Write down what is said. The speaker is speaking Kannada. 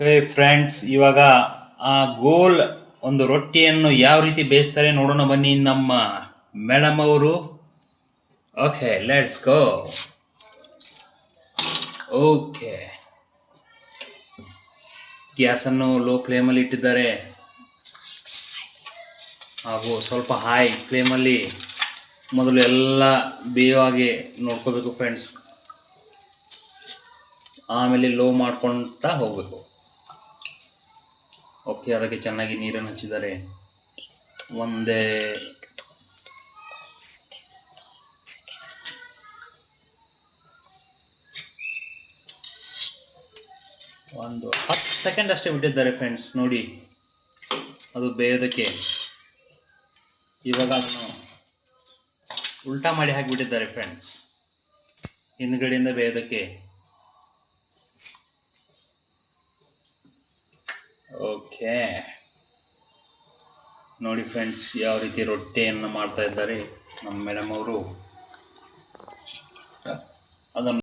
ಓಕೆ ಫ್ರೆಂಡ್ಸ್, ಇವಾಗ ಆ ಗೋಲ್ ಒಂದು ರೊಟ್ಟಿಯನ್ನು ಯಾವ ರೀತಿ ಬೇಯಿಸ್ತಾರೆ ನೋಡೋಣ ಬನ್ನಿ ನಮ್ಮ ಮೇಡಮ್ ಅವರು. Okay, let's go. ಓಕೆ, ಗ್ಯಾಸನ್ನು ಲೋ ಫ್ಲೇಮಲ್ಲಿ ಇಟ್ಟಿದ್ದಾರೆ ಹಾಗೂ ಸ್ವಲ್ಪ ಹೈ ಫ್ಲೇಮಲ್ಲಿ ಮೊದಲು ಎಲ್ಲ ಬೇಯೋ ಹಾಗೆ ನೋಡ್ಕೋಬೇಕು ಫ್ರೆಂಡ್ಸ್. ಆಮೇಲೆ ಲೋ ಮಾಡ್ಕೊಳ್ತಾ ಹೋಗಬೇಕು. ಓಕೆ, ಅದಕ್ಕೆ ಚೆನ್ನಾಗಿ ನೀರನ್ನು ಹಚ್ಚಿದ್ದಾರೆ. ಒಂದೇ ಒಂದು 10 ಸೆಕೆಂಡ್ ಅಷ್ಟೇ ಬಿಟ್ಟಿದ್ದಾರೆ ಫ್ರೆಂಡ್ಸ್. ನೋಡಿ, ಅದು ಬೇಯೋದಕ್ಕೆ. ಇವಾಗ ಅದನ್ನು ಉಲ್ಟಾ ಮಾಡಿ ಹಾಕಿಬಿಟ್ಟಿದ್ದಾರೆ ಫ್ರೆಂಡ್ಸ್, ಹಿಂದ್ಗಡೆಯಿಂದ ಬೇಯೋದಕ್ಕೆ. ಓಕೆ, ನೋಡಿ ಫ್ರೆಂಡ್ಸ್, ಯಾವ ರೀತಿ ರೊಟ್ಟಿಯನ್ನು ಮಾಡ್ತಾ ಇದ್ದಾರೆ ನಮ್ಮ ಮೇಡಮ್ ಅವರು. ಅದನ್ನು